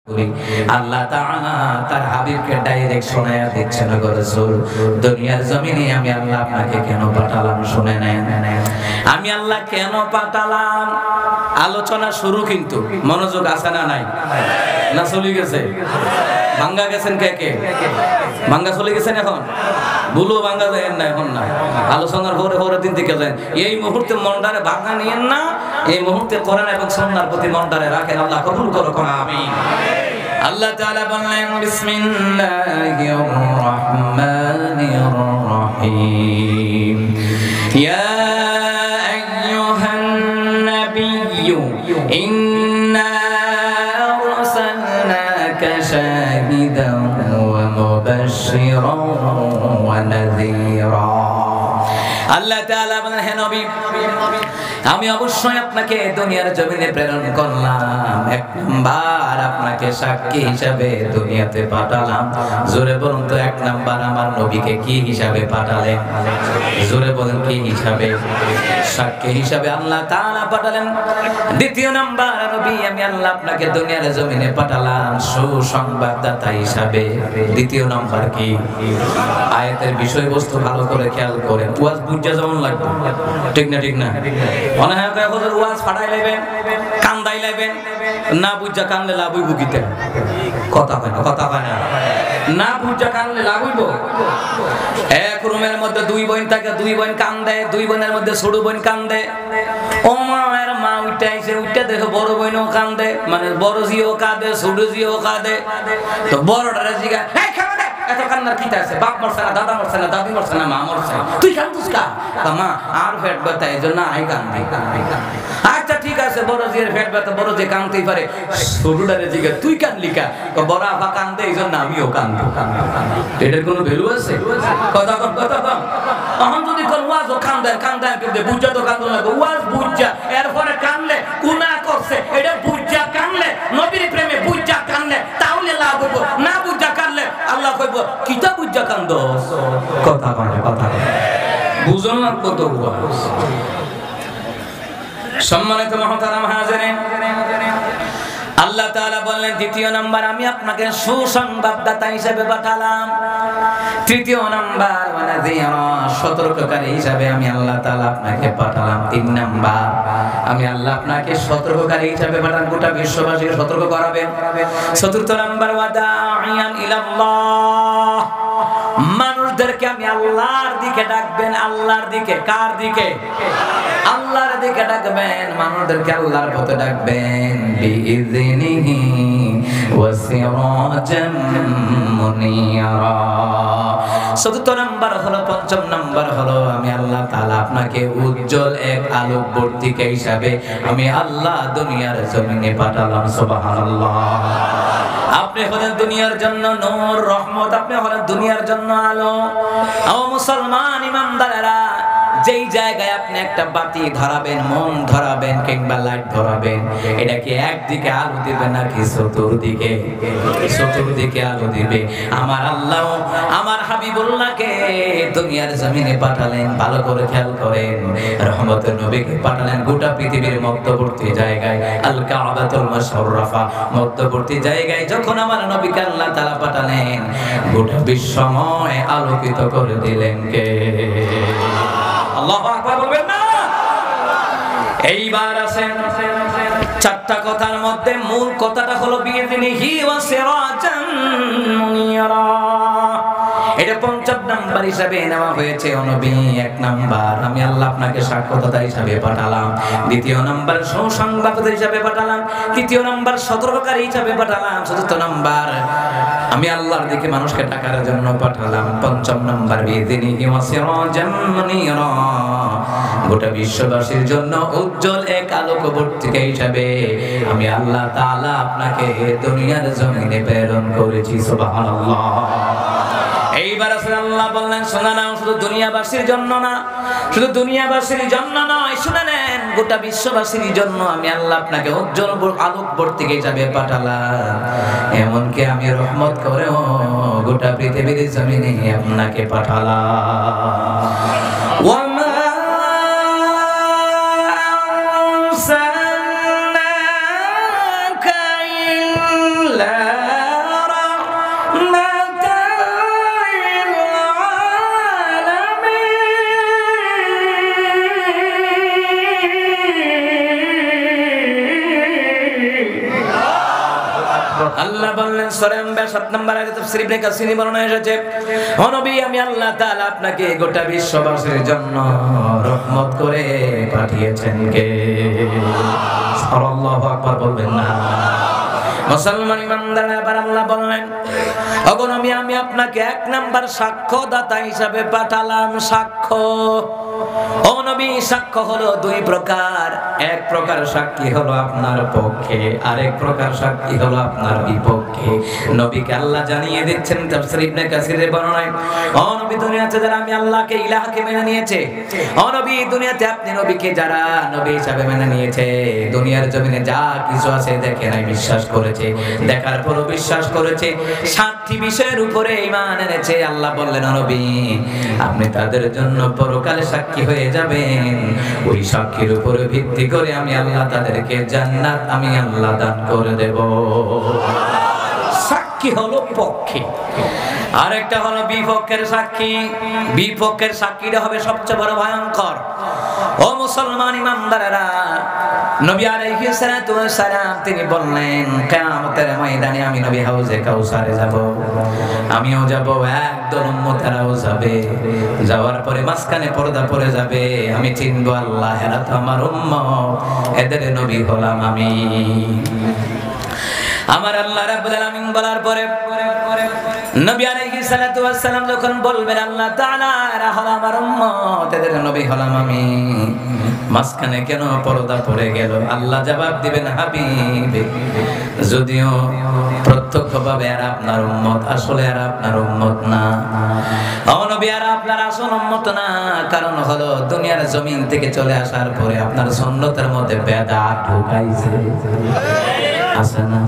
আল্লাহ তাআলা তার হাবিবকে ডাইরেক্ট শোনায়া দিচ্ছেন, গো রাসূল দুনিয়ার জমিনে আমি আল্লাহ আপনাকে কেন পাঠালাম শুনে নেন। আমি আল্লাহ কেন পাঠালাম, আলোচনা শুরু, কিন্তু মনোযোগ আছে না নাই? না চলে গেছে? ভাঙ্গা গেছেন কে কে? ভাঙ্গা চলে গেছেন এখন? ভুলো ভাঙ্গা যায় না এখন, না আলোচনার পরে পরের দিন থেকে যায়। এই মুহূর্তে মনটারে ভাঙা নিয়েন না, এই মুহূর্তে কোরআন এবং সুন্নাহর প্রতি মনটারে রাখেন। আল্লাহ কবুল করো, আমিন। আল্লাহ তাআলা বললেন বিসমিল্লাহির রহমানির রহিম, ইয়া আইয়ুহান নাবিয়্যু ইন্না আরসালনাকা শাহিদান ওয়া মুবাশশিরান ওয়া নাযীরা। আল্লাহ তাআলা বলেন, হে নবী আমি অবশ্যই আপনাকে দুনিয়ার জমিনে প্রেরণ করলাম, এক নাম্বার আপনাকে সাক্ষী হিসাবে দুনিয়াতে পাঠালাম। জোরে বলুন তো, এক নাম্বার আমার নবীকে কি হিসাবে পাঠালেন? জোরে বলেন, কি হিসাবে? সাক্ষী হিসাবে আল্লাহ তাআলা পাঠালেন। দ্বিতীয় নাম্বার নবী আমি আল্লাহ আপনাকে দুনিয়ার জমিনে পাঠালাম সুসংবাদদাতা হিসাবে। দ্বিতীয় নাম্বার কি? আয়াতের বিষয়বস্তু ভালো করে খেয়াল করেন, ওয়াজ বুঝা যেমন লাগবে, ঠিক না? ঠিক না? মনে হয় হুজুর ওয়াজ ফাটাই লাইবেন, কান্দাই লাইবেন, না বুঝা কানলে লাভ হইব কিতে? কথা হয় না, কথা হয় না। না বুঝা কানলে লাভ হইব? এক রুমের মধ্যে দুই বোন থাকে, দুই বোন কান্দে, দুই বোনের মধ্যে ছোট বোন কান্দে। ও মা এর মা উঠাইছে, উঠে দেখো বড় বোনও কান্দে, মানে বড় জিও কাঁদে, ছোট জিও কাঁদে। তো বড়টারে জিগা, এই খাওয়া দে, এত কান্নার কি আছে? বাপ মরছে না, দাদা মরছে না, দাদি মরছে না, মা মরছে, তুই কান্দুস কা? মা আর পেট ব্যথা, এই জন্য আই কান্দি। আচ্ছা ঠিক আছে, বড় জিয়ের পেট ব্যথা, বড় যে কান্দতেই পারে। ছোটটারে জিগা, তুই কান্দলি কা? বড় আপা কান্দে, এই জন্য আমিও কান্দি। এটার কোনো ভ্যালু আছে? কথা কম, কথা কম। এখন যদি কোন ওয়াজ কান্দায় কান্দায় কিন্তু বুঝা তো কান্দো না, ওয়াজ বুঝা এরপরে কানলে গুনাহ করছে, এটা বুঝা কানলে, নবীর প্রেমে বুঝা কানলে তাহলে লাভ হইব। না বুঝা কানলে আল্লাহ কইব কিতা বুঝা কান্দো? কথা কয়, কথা কয়, বুঝো না কত ওয়াজ। সম্মানিত মুহতারাম হাজিরিন, আল্লাহ তাআলা বললেন দ্বিতীয় নাম্বার আমি আপনাকে সুসংবাদদাতা হিসেবে পাঠালাম। তৃতীয় নাম্বার ওয়ানাযীরা, সতর্ককারী হিসেবে আমি আল্লাহ তাআলা আপনাকে পাঠালাম। তিন নাম্বার আমি আল্লাহ আপনাকে সতর্ককারী হিসেবে পাঠান, গোটা বিশ্ববাসীকে সতর্ক করাবেন। চতুর্থ নাম্বার ওয়াদাইয়ান ইলাল্লাহ, মানুষদেরকে আমি আল্লাহর দিকে ডাকবেন। আল্লাহর দিকে, কার দিকে? আল্লাহর দিকে ডাকবেন, মানুষদেরকে আল্লাহর পথে ডাকবেন। বিইযনিহি ওয়া সিরাজাম মুনীরা। চতুর্থ নাম্বার হলো, পঞ্চম নাম্বার হলো আমি আল্লাহ তাআলা আপনাকে উজ্জ্বল এক আলোকবর্তিকা হিসাবে আমি আল্লাহ দুনিয়ার জমিনে পাঠালাম। সুবহানাল্লাহ। আপনি হলেন দুনিয়ার জন্য নূর, রহমত, আপনি হলেন দুনিয়ার জন্য আলো। ও মুসলমান ইমানদারেরা, যেই জায়গায় আপনি একটা বাতি ধরাবেন, মোম ধরাবেন কিংবা লাইট ধরাবেন, এটা কি একদিকে আলো দিবে নাকি চতুর্দিকে? চতুর্দিকে আলো দিবে। আমার আল্লাহ আমার হাবিবুল্লাহকে দুনিয়ার জমিনে পাঠালেন, ভালো করে খেয়াল করেন। রহমতের নবীকে পাঠালেন গোটা পৃথিবীর মধ্যবর্তী জায়গায়, আল কাবাতুল মুশাররাফা, মধ্যবর্তী জায়গায় যখন আমার নবীকে আল্লাহ তাআলা পাঠালেন, গোটা বিশ্বময় আলোকিত করে দিলেন কে? আল্লাহু আকবার বলবেন না? এইবার আসেন চারটা কথার মধ্যে মূল কথাটা হলো বিইযনিহি ওয়া সিরাজাম মুনীরা। এটা পঞ্চম নাম্বার হিসাবে নেওয়া হয়েছে। ও নবী, এক নাম্বার আমি আল্লাহ আপনাকে সাক্ষ্যদাতা হিসাবে পাঠালাম। দ্বিতীয় নাম্বার সুসংবাদদাতা হিসাবে পাঠালাম। তৃতীয় নাম্বার সতর্ককারী হিসাবে পাঠালাম। চতুর্থ নাম্বার আমি আল্লাহর দিকে মানুষকে ডাকার জন্য পাঠালাম। পঞ্চম নাম্বার বিইযনিহি ওয়া সিরাজাম মুনীরা, গোটা বিশ্ববাসীর জন্য উজ্জ্বল এক আলোকবর্তিকা হিসাবে আমি আল্লাহ তাআলা আপনাকে দুনিয়ার জমিনে প্রেরণ করেছি। সুবহানাল্লাহ। এইবার আল্লাহ বললেন, শোনা নাও, শুধু দুনিয়াবাসীর জন্য না, শুধু দুনিয়াবাসীর জন্য নয়, শুনে নেন, গোটা বিশ্ববাসীর জন্য আমি আল্লাহ আপনাকে উজ্জ্বল আলোকবর্তিকা হিসাবে পাঠালাম। এমনকি আমি রহমত করেও গোটা পৃথিবীর জমিনে আপনাকে পাঠালাম। أرسلناك إلا আল্লাহ বললেন সূরা আম্বিয়া 7 নম্বর আয়াতে তাফসীর ইবনে কাসির বর্ণনা এসেছে, ও নবী আমি আল্লাহ তাআলা আপনাকে গোটা বিশ্ববাসীর জন্য রহমত করে পাঠিয়েছেন কে? আল্লাহু আকবার বলবেন না। মুসলমান ইমানদার এবার আল্লাহ বললেন, ওগো নবী আমি আপনাকে 1 নাম্বার সাক্ষ্যদাতা হিসাবে পাঠালাম। সাক্ষ্য, ও নবী সাক্ষ্য হলো 2 প্রকার। এক প্রকার সাক্ষী হলো আপনার পক্ষে, আরেক প্রকার সাক্ষী হলো আপনার বিপক্ষে। নবীকে আল্লাহ জানিয়ে দিচ্ছেন তাফসীর ইবনে কাসিরের বর্ণনায়, ও নবী দুনিয়াতে যারা আমি আল্লাহকে ইলাহকে মেনে নিয়েছে, ও নবী দুনিয়াতে আপনি নবীকে যারা নবী হিসাবে মেনে নিয়েছে, দুনিয়ার জমিনে যা কিছু আছে দেখে নাই বিশ্বাস করেছে, দেখার পরও বিশ্বাস করেছে, 7টি বিষয়ের উপরে ঈমান এনেছে। আল্লাহ বললেন ও নবী আপনি তাদের জন্য পরকালে সাক্ষী হয়ে যাবেন। ওই সাক্ষীর উপরে ভিত্তি করে আমি আল্লাহ তাদেরকে জান্নাত আমি আল্লাহ দান করে দেব। সাক্ষী হলো পক্ষে, আরেকটা হলো বিপক্ষের সাক্ষী। বিপক্ষের সাক্ষীটা হবে সবচেয়ে বড় ভয়ঙ্কর। ও মুসলমান ইমানদারেরা, নবী আলাইহিস সালাতু ওয়াস সালাম তিনি বললেন কিয়ামতের ময়দানে আমি নবী হাউজে কাউসারে যাব, আমিও যাব, একদল উম্মতেরাও যাবে। যাওয়ার পরে মাঝখানে পর্দা পড়ে যাবে, আমি চিনবো আল্লাহ এরা তো আমার উম্মত, এদের নবী হলাম আমি। আমার আল্লাহ রাব্বুল আলামিন বলার পরে নবী আলাইহিস সালাতু ওয়াস সালাম যখন বলবেন আল্লাহ তাআলা এরা হলো আমার উম্মত, এদের নবী হলাম আমি, মাঝখানে কেন পর্দা পড়ে গেল? আল্লাহ জবাব দিবেন হাবিব যদিও প্রত্যক্ষভাবে এরা আপনার উম্মত, আসলে এরা আপনার উম্মত না। ও নবী এরা আপনার আসল উম্মত না, কারণ হলো দুনিয়ার জমিন থেকে চলে আসার পরে আপনার সুন্নতের মধ্যে বেদাত ঢুকাইছে। আছে না?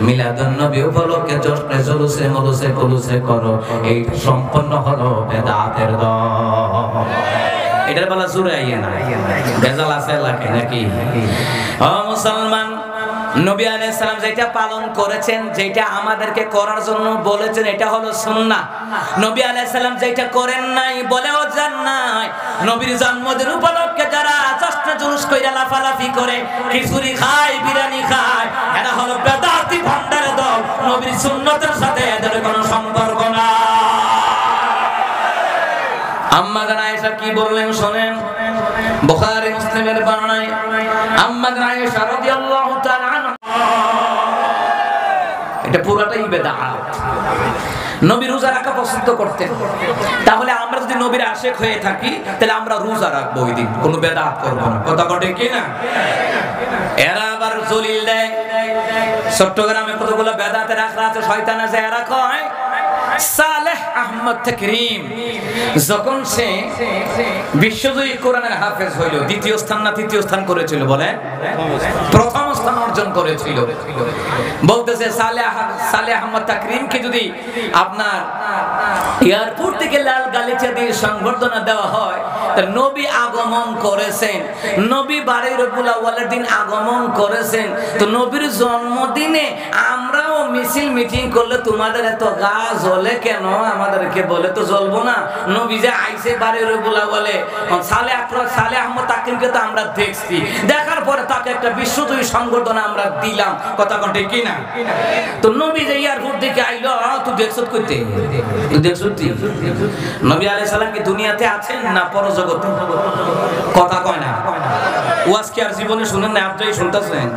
মিলাদুন নবী উপলক্ষে জশ্নে জুলুসে মুলুসে কুলুসে করো, এই সম্পন্ন হলো বেদাতের দল। এটার বলা জোরে আইয়ে না, বেজাল আছে লাগে নাকি? ও মুসলমান, নবী আলাইহিস সালাম যেটা পালন করেছেন, যেটা আমাদেরকে করার জন্য বলেছেন, এটা হলো সুন্নাহ। নবী আলাইহিস সালাম যেটা করেন নাই, বলেও যান নাই, নবীর জন্মদিন উপলক্ষে যারা জশ্নে জুলুস কইরা লাফালাফি করে, খিচুড়ি খায়, বিরিয়ানি খায়, এরা হলো বেদাতি ভণ্ডারের দল। নবীর সুন্নতের সাথে এদের কোনো সম্পর্ক না। আম্মা জান আয়েশা কি বললেন শুনেন, বুখারী মুসলিমের বর্ণনায় আম্মা জান আয়েশা রাদিয়াল্লাহু তাআলা আনহা, এটা পুরোটাই বেদাত। নবী রোজা রাখা পছন্দ করতেন, তাহলে আমরা যদি নবীর আশিক হয়ে থাকি তাহলে আমরা রোজা রাখবো ওই দিন, কোনো বেদাত করব না। কথা কটে কি না? এরা আবার দলিল দেয়, চট্টগ্রামে কতগুলো বেদাতের আখড়া আছে, শয়তান আছে, এরা কয় সালেহ আহমদ তাকরিম যখন সে বিশ্বজয়ী কোরআনের হাফেজ হইল, দ্বিতীয় স্থান না তৃতীয় স্থান করেছিল, বলে প্রথম স্থান অর্জন করেছিল। বলতেছে সালেহ আহমদ তাকরিমকে যদি আপনার এয়ারপোর্ট থেকে লাল গালিচা দিয়ে সংবর্ধনা দেওয়া হয়, নবী আগমন করেছেন, নবী বাড়ির রবিউল আউয়ালের দিন আগমন করেছেন, তো নবীর জন্মদিনে আমরাও মিছিল মিটিং করলে তোমাদের এত গা জ্বলে কেন? আমাদেরকে বলে তো জ্বলবো না। নবী যে আইসে বাড়ির রবিউল আউয়ালে, সালেহ আহমদ তাকরিমকে তো আমরা দেখছি, দেখার পরে তাকে একটা বিশ্বজয়ী সংবর্ধনা আমরা দিলাম। কথা কটে কি না? তো নবী যে এয়ারপোর্ট থেকে আইলো, তুই দেখছ করতে, তুই দেখছ নবী আলাইহিস সালাম কি দুনিয়াতে আছেন না পরজগতে? কথা কয় না। ওয়াজ কি আর জীবনে শুনেন না? আপনি শুনতেছেন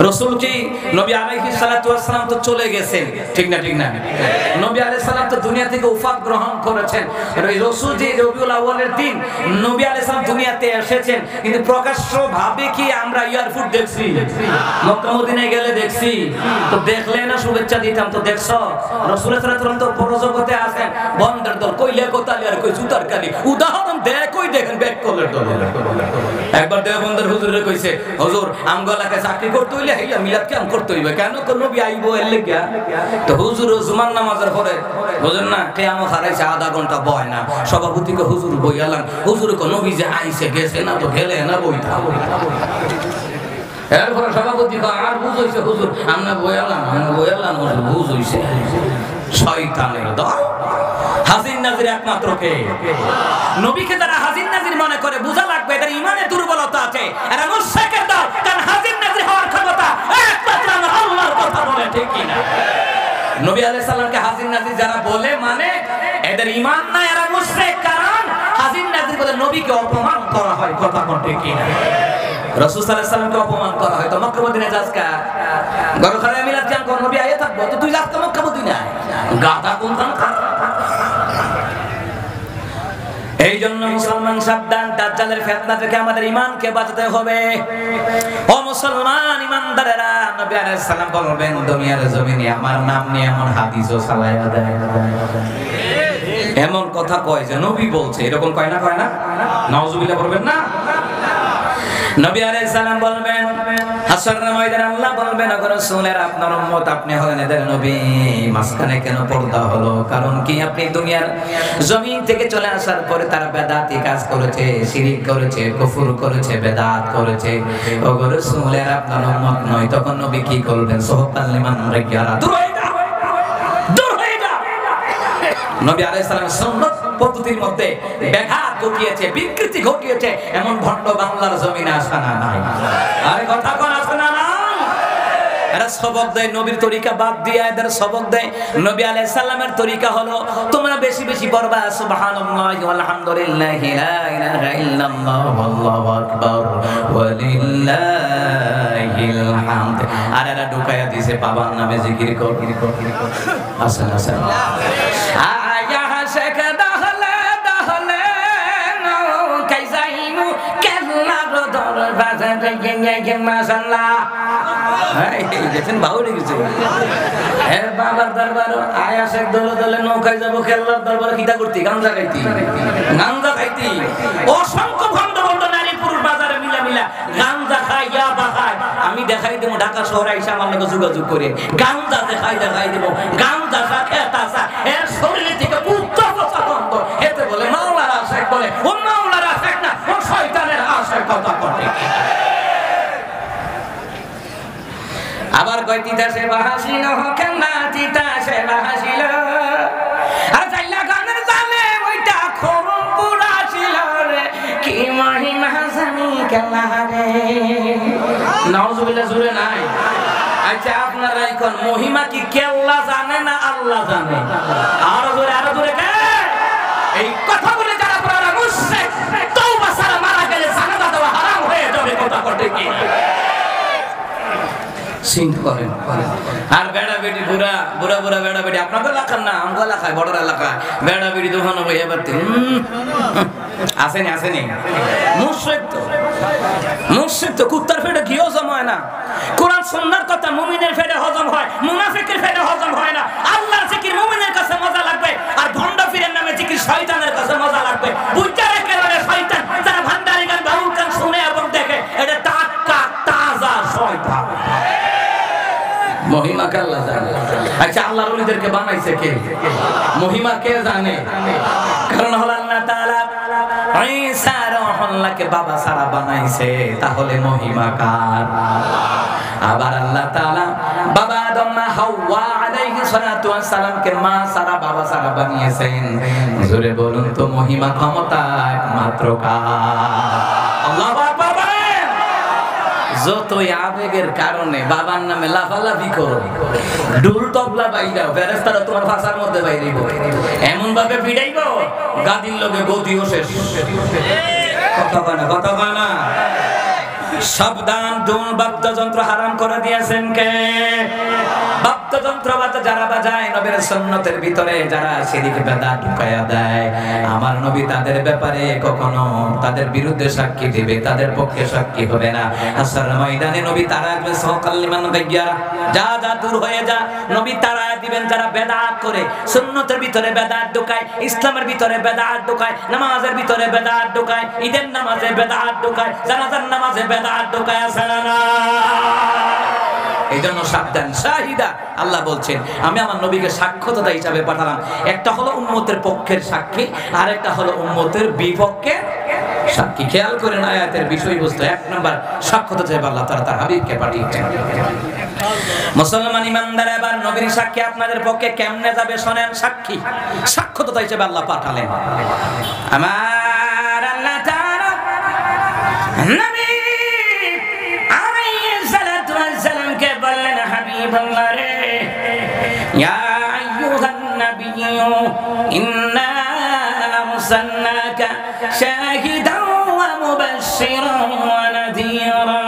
রাসূল কি নবী আলাইহিস সালাতু ওয়াস সালাম তো চলে গেছেন, ঠিক না? ঠিক না? নবী আলাইহিস সালাম তো দুনিয়া থেকে ওফাত গ্রহণ করেছেন। রাসূল যে রবিউল আউয়ালের দিন নবী আলাইহিস সালাম দুনিয়াতে এসেছেন, কিন্তু প্রকাশ্য ভাবে কি আমরা এয়ারপোর্ট দেখছি? মক্কা মদিনায় গেলে দেখছি, তো দেখলে না শুভেচ্ছা দিতাম, তো দেখছো রাসূলের সাল্লাল্লাহু আলাইহি ওয়াসাল্লাম তো পরজগতে আছেন। বন্দের দল কইলে কোতালি আর কই জুতার কালি, উদাহরণ দেয় কই দেখেন ব্যাক করলের দল। একবার দেওবন্দের হুজুরে কইছে, হুজুর আমগলাকে চাকরি করতে হইলে হেইয়া মিলাদ কেন করতে হইবে, কেন তো নবী আইবো এর লাগা। তো হুজুর জুমার নামাজের পরে বুঝেন না কিয়ামত হারাইছে, আধা ঘন্টা বয় না, সভাপতিকে হুজুর বইয়ালাম, হুজুর কো নবী যে আইছে গেছে না, তো গেলে না বইতা। এরপরে সভাপতি আর বুঝ হইছে, হুজুর আমরা বইয়ালাম হুজুর বুঝ হইছে। শয়তানের দল। হাজির নাজির একমাত্র কে? নবীকে যারা হাজির নাজির মনে করে, বোঝা লাগবে এদের ইমানে দুর্বলতা আছে, এরা মুশরিকের দল। কারণ হাজির নাজির হওয়ার ক্ষমতা একমাত্র আল্লাহর কথা। ঠিক কি না? নবী আলাইহিস সালামকে হাজির নাজির যারা বলে মানে এদের ঈমান নাই, এরা মুশরিক। কারণ হাজির নাজির বলে নবীকে অপমান করা হয়, কথা কোন ঠিক কি না? রাসূল সাল্লাল্লাহু আলাইহি সাল্লামকে অপমান করা হয় তো মক্কা মদিনায় যাস কা গরখানে মিলাদ কেন কোন নবী আইয়া থাকবো তো তুই যাস তো মক্কা মদিনায় গাধা কোন কাম। এই জন্য মুসলমান সাবধান, দাজ্জালের ফিতনা থেকে আমাদের ঈমানকে বাঁচাতে হবে। ও মুসলমান ঈমানদারেরা, নবী আলাইহিস সালাম বলবেন দুনিয়ার জমিনে আমার নাম নিয়ে এমন হাদিসও চালায়া দেয়, এমন কথা কয় যে নবী বলছে, এরকম কয় না? নাউজুবিল্লাহ বলবেন না? নবী আলাইহিস সালাম বলবেন হাসরের ময়দানে আল্লাহ বলবেন ওগো রাসূলের আপনার উম্মত আপনি হলেন এদের নবী, মাঝখানে কেন পর্দা হলো? কারণ কি আপনি দুনিয়ার জমিন থেকে চলে আসার পরে তারা বেদাতি কাজ করেছে, শিরক করেছে, কুফর করেছে, বেদাত করেছে। ওগো রাসূলের আপনার উম্মত নয়, তখন নবী কি করবেন? সুবহান লিমান রাকিয়ারা, দূর হয়ে যা, দূর হয়ে যা। নবী আলাইহিস সালাম সুন্নাত পদ্ধতির মধ্যে ব্যাঘাত ঘটিয়েছে, বিকৃতি ঘটিয়েছে, এমন ভণ্ড বাংলার জমিনে আসে না নাই? আরে কথা কোন আসে না নাই? এরা সবক দেয় নবীর তরিকা বাদ দিয়ে, এদের সবক দেয় নবী আলাইহিস সালামের তরিকা হলো তোমরা বেশি বেশি পড়বা সুবহানাল্লাহি ওয়াল হামদুলিল্লাহি লা ইলাহা ইল্লাল্লাহ আল্লাহু আকবার ওয়া লিল্লাহিল হামদ। আর এরা ঢুকায়া দিয়েছে বাবার নামে জিকির কর। আসেন আসেন আয়া শেখ দাহলে দাহলে নৌকাই যাইমু কেল্লার দরবাজে গিয়ে মাশাআল্লাহ। দেখেন বাউরে গেছে বাবার দরবার আয়া শেখ দলে দলে নৌকায় যাবো কেল্লার দরবারে কিতা করতি? গাঞ্জা খাইতি, গাঞ্জা খাইতি। অসংখ্য ভণ্ড ভণ্ড নারী পুরুষ বাজারে মিলা মিলা গাঞ্জা খায়, ইয়াবা খায়। আমি দেখাই দেবো ঢাকা শহরে এসে আমার লোক যোগাযোগ করে গাঞ্জা দেখাই দেবো। গাঞ্জা খা এর শরীরে থেকে উত্তর বন্ধ এতে বলে মাওলার আশেক, বলে ও মাওলার আশেক না, ও শয়তানের আশেক। কথা বলে আবার কয় তিতাসে বাহাসিল কেনা তিতাসে বাহাসিল আর চাইলা গানের জানে ওইটা খোর পুরা ছিল রে কি মহিমা জানি কেলা রে। নাউজুবিল্লাহ জুড়ে নাই? আচ্ছা আপনারা এখন মহিমা কি কেল্লা জানে না আল্লাহ জানে? আরো জোরে কে এই কথা বলে যারা আপনারা মুশরিক, তওবা ছাড়া মারা গেলে জানাজা দেওয়া হারাম হয়ে যাবে। কথা বলতে কি সিন্ধ করেন? আর বেড়া বেটি বুড়া বুড়া বুড়া বেড়া বেটি আপনাদের এলাকার না, আমগো এলাকায় বড় এলাকায় বেড়া বেটি দোকানো বইয়া পারতে আসেনি আসেনি। মুশরিক তো কুত্তার পেটে ঘি হজম হয় না। কোরআন সুন্নাহর কথা মুমিনের পেটে হজম হয়, মুনাফিকের পেটে হজম হয় না। আল্লাহর জিকির মুমিনের কাছে মজা লাগবে, আর ভণ্ড পীরের নামে জিকির শয়তানের কাছে মজা লাগবে। বুঝতে একেবারে শয়তান যারা ভান্ডারি গান বাউল গান শুনে এবং দেখে এটা টাটকা তাজা শয়তান। মহিমা কে আল্লাহ জানে। আচ্ছা আল্লাহর ওলিদেরকে বানাইছে কে? মহিমা কে জানে? কারণ হলো আল্লাহ তাআলা ঈসা রাহুল্লাহকে বাবা সারা বানাইছে, তাহলে মহিমা কার? আবার আল্লাহ তাআলা বাবা আদম মা হাওয়া আলাইহিস সালাতু ওয়াস সালামকে মা সারা বাবা সারা বানিয়েছেন। জোরে বলুন তো মহিমা ক্ষমতা একমাত্র কার? আল্লাহু আকবার। যতই আবেগের কারণে বাবার নামে লাফালাফি করো, ঢোল তবলা বাইরাও, ফেরেশতারা তোমার ভাষার মধ্যে বাইরিব, এমন ভাবে পিড়াইব গাদির লগে গদিও শেষ। কথা কয় না? সাবধান, ঢোল বাদ্যযন্ত্র হারাম করে দিয়েছেন কে? বাদ্যযন্ত্র যারা বাজায় নবীর সুন্নতের ভিতরে যারা শিরক বেদাত ঢুকায়া দেয়, আমার নবী তাদের ব্যাপারে কখনো তাদের বিরুদ্ধে সাক্ষী দিবে, তাদের পক্ষে সাক্ষী হবে না। হাসরের ময়দানে নবী তারা সকাল্লিমান গায়্যারা, যা যা দূর হয়ে যা। নবী তারা দিবেন যারা বেদাত করে, সুন্নতের ভিতরে বেদাত ঢুকায়, ইসলামের ভিতরে বেদাত ঢুকায়, নামাজের ভিতরে বেদাত ঢুকায়, ঈদের নামাজে বেদাত ঢুকায়, জানাজার নামাজে বেদাত ঢুকায়। আছে না? এই জন্য সাবধান। শাহিদা আল্লাহ বলছেন আমি আমার নবীকে সাক্ষ্যদাতা হিসাবে পাঠালাম। একটা হলো উম্মতের পক্ষের সাক্ষী, আর একটা হলো উম্মতের বিপক্ষের সাক্ষী। খেয়াল করেন আয়াতের বিষয়বস্তু। এক নাম্বার সাক্ষ্যদাতা হিসেবে আল্লাহ তাআলা তার হাবিবকে পাঠিয়েছেন। মুসলমান ইমানদার এবার নবীর সাক্ষী আপনাদের পক্ষে কেমনে যাবে শোনেন। সাক্ষ্যদাতা হিসেবে আল্লাহ পাঠালেন। আমার আল্লাহ তাআলা নবী আলাইহিস সালাতু ওয়াস সালামকে বললেন হাবিবাল্লাহ রে ইয়া আইয়ুহান নাবিয়্যু ইন্না আরসালনাকা শাহিদান ওয়া মুবাশশিরান ওয়া নাযীরা।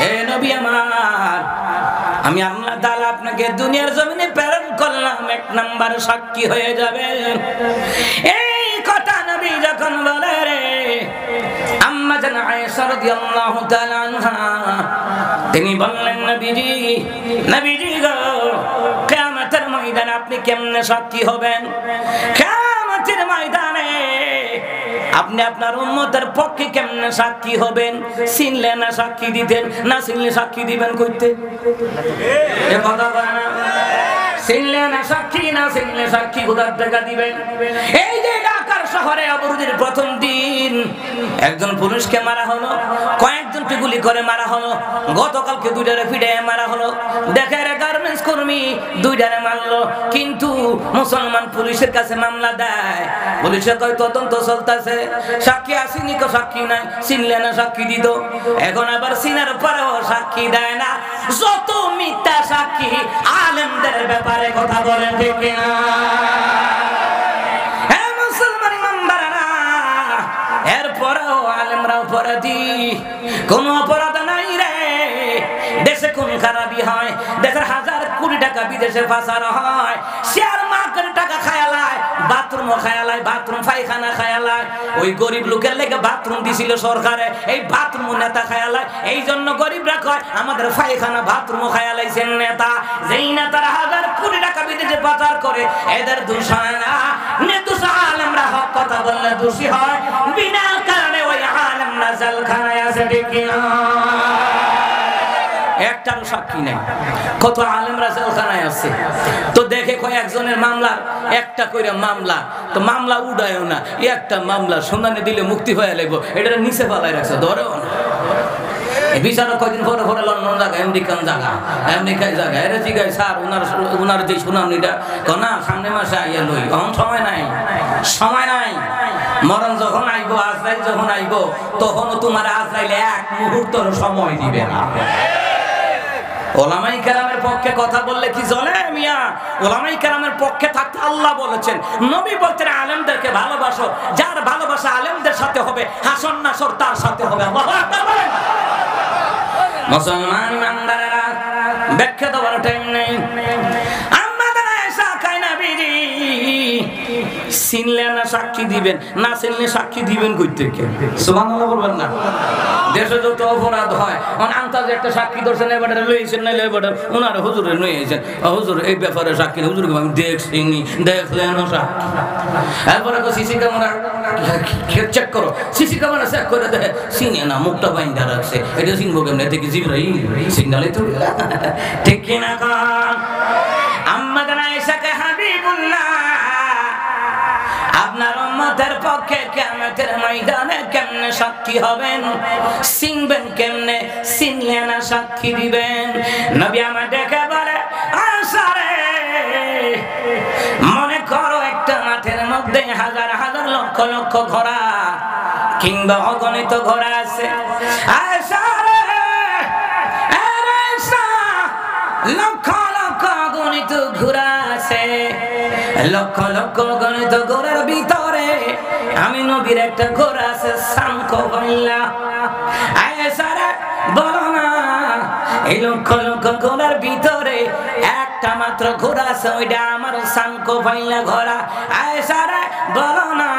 হে নবী আমার, আমি আল্লাহ তাআলা আপনাকে দুনিয়ার জমিনে প্রেরণ করলাম এক নাম্বার সাক্ষী হয়ে যাবেন। এই কথা নবী যখন বলে রে, আম্মা জান আয়েশা রাদিয়াল্লাহু তাআলা আনহা তিনি বললেন, নবীজি গো, কিয়ামতের ময়দানে আপনি কেমনে সাক্ষী হবেন? কিয়ামতের ময়দানে আপনি আপনার উম্মতের পক্ষে কেমনে সাক্ষী হবেন? চিনলে না সাক্ষী দিতেন, না চিনলে সাক্ষী দিবেন কইতে? এ কথা বলে না, চিনলে না সাক্ষী, না চিনলে সাক্ষী কোথার টাকা দিবেন? এই যে ঢাকার শহরে অবরোধের প্রথম দিন একজন পুলিশকে মারা হলো, কয়েকজনকে গুলি করে মারা হলো, গতকালকে দুইটারে ফিডে মারা হলো। দেখে রে গার্মেন্টস কর্মী দুইটারে মারলো, কিন্তু মুসলমান পুলিশের কাছে মামলা দেয়। পুলিশে কয় তদন্ত চলতেছে, সাক্ষী আসেনি, কো সাক্ষী নাই, চিনলে না সাক্ষী দিত। এখন আবার চিনার পরেও সাক্ষী দেয় না। যত মিথ্যা সাক্ষী আলেমদের ব্যাপারে কথা বলেন ঠিক না? হে মুসলমান ইমানদাররা, এরপরেও আলেমরা অপরাধী, কোন অপরাধ নাই রে। দেশে কোন খারাপি হয়, দেশের হাজার কোটি টাকা বিদেশে পাচার হয়, শেয়ার মার্কেট টাকা খায়ালায়, বাথরুম খায়ালায়, বাথরুম পায়খানা খায়ালায়। ওই গরিব লোকের লেগে বাথরুম দিছিল সরকারে, এই বাথরুম নেতা খায়ালায়। এই জন্য গরিবরা কয় আমাদের পায়খানা বাথরুম খায়ালাইছেন নেতা। যেই নেতারা হাজার কোটি টাকা বিদেশে পাচার করে, এদের দোষ হয় না, নির্দোষ আলেমরা হক কথা বললে দোষী হয়। বিনা কারণে ওই আলেমরা জেলখানায় আছে ঠিক না? একটারও সাক্ষী নেই, কত আলেমরা জেলখানায় আছে। তো দেখে কয়েকজনের মামলার একটা কইরা মামলা, তো মামলা উড়ায়ও না, একটা মামলা শুনানি দিলে মুক্তি হয়ে লাগবো, এটা নিচে পালাই রাখছে, ধরেও না। বিচারক কয়দিন পরে পরে লন্ডন জায়গা, আমেরিকান জায়গা, আমেরিকায় জায়গা, এরা জিগায় স্যার ওনার যে শুনানিটা, না সামনে মাসে আইয়া লই, এখন সময় নাই, সময় নাই। মরণ যখন আইবো, আজরাইল যখন আইবো, তখনও তোমার আজরাইলে এক মুহূর্তের সময় দিবে না। ওলামায়ে কেরামের পক্ষে কথা বললে কি চলে মিয়া? ওলামায়ে কেরামের পক্ষে থাকতে আল্লাহ বলেছেন, নবী বলতেন আলেমদেরকে ভালোবাসো, যার ভালোবাসা আলেমদের সাথে হবে, হাসর নাসর তার সাথে হবে। আল্লাহু আকবার বলেন। মুসলমান ইমানদারেরা, ব্যাখ্যা দেওয়ার টাইম নেই। চিনলে না সাক্ষী দিবেন, না চিনলে সাক্ষী দিবেন কই থেকে? সুবহানাল্লাহ বলবেন না? দেশে যত অপরাধ হয়, আন্তাজে একটা সাক্ষী ধরছেন, এবারে লইছেন, না এবারে ওনার হুজুরে লইয়েছেন, হুজুর এই ব্যাপারে সাক্ষী, হুজুর আমি দেখছিনি, দেখলেন সাক্ষী। এরপরে তো সিসি ক্যামেরা চেক করো, সিসি ক্যামেরা চেক করে দেখে চিনে না, মুখটা বাইন্ধা রাখছে, এটা চিনবো কেমনে? দেখি জিবরাইল সিগনালে তো ঠিক কিনা? আম্মা জান আয়েশাকে হাবিবুল্লাহ আপনার উম্মতের পক্ষে কিয়ামতের ময়দানে কেমনে সাক্ষী হবেন, চিনবেন কেমনে? চিনলে না সাক্ষী দিবেন। নবী আমার ডেকে বলে, আয়েশা রে, মনে করো একটা মাঠের মধ্যে হাজার হাজার লক্ষ লক্ষ ঘোড়া কিংবা অগণিত ঘোড়া আছে। আয়েশা রে, আয়েশা, লক্ষ লক্ষ অগণিত ঘোড়া আছে, লক্ষ লক্ষ গণিত ঘোড়ার ভিতরে আমি নবীর একটা ঘোড়া আছে, সানকোবাইল্লা। আয়েশা রে, বলো না, এই লক্ষ লক্ষ ঘোড়ার ভিতরে একটা মাত্র ঘোড়া আছে, ওইটা আমার সানকোবাইল্লা ঘোড়া। আয়েশা রে, বলো না,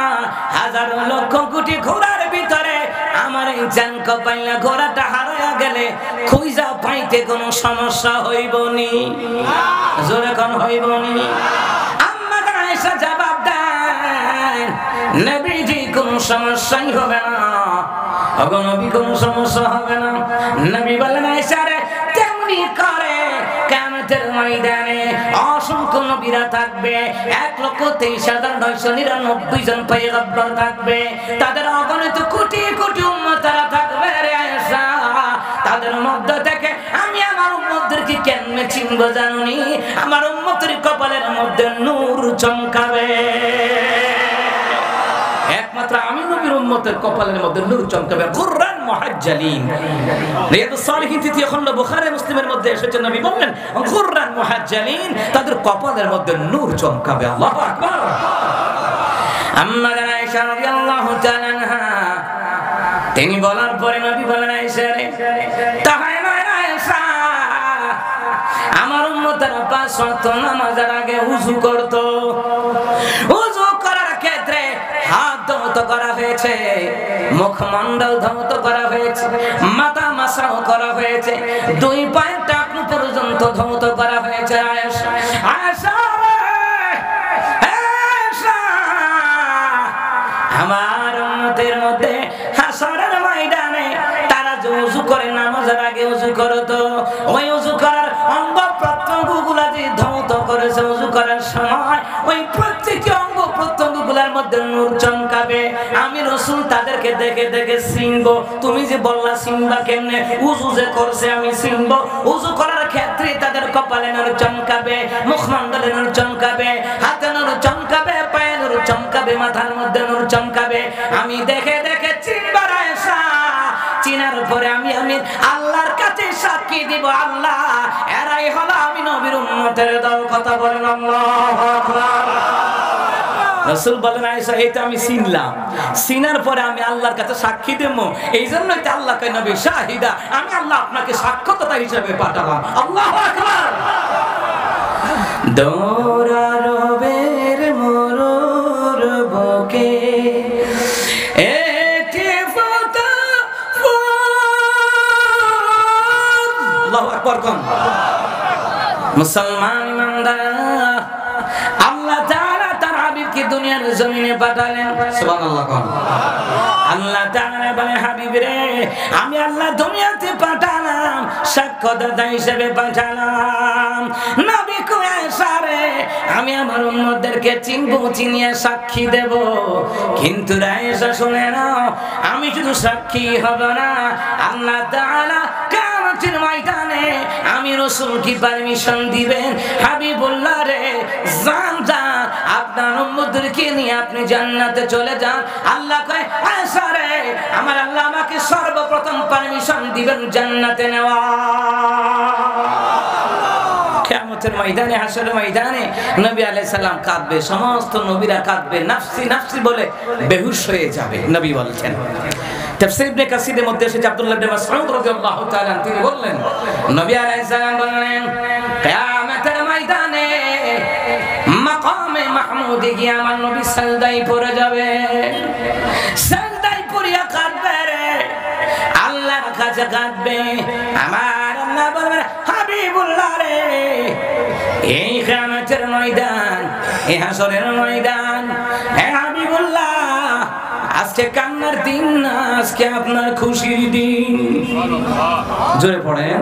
হাজার লক্ষ কোটি ঘোড়ার ভিতরে আমার এই সানকোবাইল্লা ঘোড়াটা হারায়া গেলে খুঁজা পাইতে কোনো সমস্যা হইবনি? জোরে কোন হইবনি? জবাব দেন, নবীজি কোন সমস্যাই হবে না, নবী কোন সমস্যা হবে না। নবী বলেন, আয়েশা রে, তেমনি করে কিয়ামতের ময়দানে অসংখ্য নবীরা থাকবে, 1,23,999 জন পয়গম্বর থাকবে, তাদের অগণিত কোটি কোটি উম্মতরা থাকবে রে আয়েশা। তাদের মধ্যে থেকে আমি আমার উম্মতদেরকে কেমনে চিনবো জানুনি? আমার উম্মতের কপালের মধ্যে নূর চমকাবে। একমাত্র আমি নবীর উম্মতের কপালের মধ্যে নূর চমকাবে কুরআন মুহাজ্জালিন রিয়াদুস সালিহিন তৃতীয় খণ্ড বুখারী মুসলিমের মধ্যে এসেছে নবী বললেন কুরআন মুহাজ্জালিন তাদের কপালের মধ্যে নূর চমকাবে আল্লাহু আকবার আম্মা আয়েশা রাদিয়াল্লাহু তাআলা আনহা তিনি বলার পরে নবী বলেন আয়েশা রে তাহাই নয় আয়েশা আমার উম্মতেরা পাঁচ ওয়াক্ত নামাজের আগে ওযু করত ওযু করার ক্ষেত্রে হাত ধৌত করা হয়েছে মুখমণ্ডল ধৌত করা হয়েছে মাথা মাসাও করা হয়েছে দুই পায়ের টাকনু পর্যন্ত ধৌত করা হয়েছে আয়েশা আয়েশা আমার উম্মতের মধ্যে হাসরের ময়দানে তারা যে ওযু করে নামাজের আগে ওযু করতো ওই ওযু করার অঙ্গ প্রত্যঙ্গগুলো যে ধৌত করেছে ওযু করার সময় ওই প্রত্যেকটি অঙ্গ প্রত্যঙ্গগুলোর মধ্যে নূর চমকাবে আমি রাসূল তাদেরকে দেখে দেখে চিনবো তুমি যে বললা চিনবা কেমনে ওযু যে করছে আমি চিনবো ওযু করার ক্ষেত্রে তাদের কপালে নূর চমকাবে মুখমণ্ডলে নূর চমকাবে হাতে নূর চমকাবে পায়ে নূর চমকাবে মাথার মধ্যে নূর চমকাবে আমি দেখে দেখে চিনবার আয়েশা চিনার পরে আমি আল্লাহর কাছে সাক্ষী দিব আল্লাহ এরাই হলো আমি নবীর উম্মতের দল কথা বলেন আল্লাহু আকবার রাসূল বলেন আয়েশা এটা আমি চিনলাম চিনার পরে আমি আল্লাহর কাছে সাক্ষী দেব এইজন্যই তো আল্লাহ কয় নবী শাহিদা আমি আল্লাহ আপনাকে সাক্ষ্যদাতা হিসেবে পাঠালাম আল্লাহু আকবার দৌড়ারবের মোরর বুকে মুসলমান ইমানদার আল্লাহ তাআলা তার হাবিবকে দুনিয়ার জমিনে পাঠালেন সুবহানাল্লাহ আল্লাহ তাআলা বলে হাবিব রে আমি আল্লাহ দুনিয়াতে পাঠালাম সাক্ষ্যদাতা হিসেবে পাঠালাম নবী কয় আয়েশা রে আমি আমার উম্মতদেরকে চিনবো চিনিয়ে সাক্ষী দেব কিন্তু আয়েশা শুনে নাও আমি শুধু সাক্ষী হব না আল্লাহ তাআলা কিয়ামতের ময়দানে আমি রাসূল কি পারমিশন দিবেন হাবিবুল্লাহ রে যান যান আপনার উম্মতদেরকে নিয়ে আপনি জান্নাতে চলে যান আল্লাহ কয় আয়েশা রে আমার আল্লাহ আমাকে সর্বপ্রথম পারমিশন দিবেন জান্নাতে নেওয়া কিয়ামতের ময়দানে হাসরের ময়দানে নবী আলাইহিস সালাম কাঁদবে সমস্ত নবীরা কাঁদবে নাফসি নাফসি বলে বেহুশ হয়ে যাবে নবী বলছেন তাফসীর ইবনে কাসিরের মধ্যে এসেছে আব্দুল্লাহ ইবনে মাসউদ রাদিয়াল্লাহু তাআলা তিনি বললেন নবী আলাইহিস সালাম বললেন কিয়ামতের ময়দানে মাকামে মাহমুদে গিয়ে আমার নবী সাজদায় পড়ে যাবে সাজদায় পড়িয়া কাঁদবে রে আল্লাহর কাছে কাঁদবে আমার আল্লাহ বলবে হাবিবুল্লাহ রে এই কিয়ামতের ময়দান এই হাসরের ময়দান হে হাবিবুল্লাহ আজকে কান্নার দিন না আজকে আপনার খুশির দিন জোরে পড়েন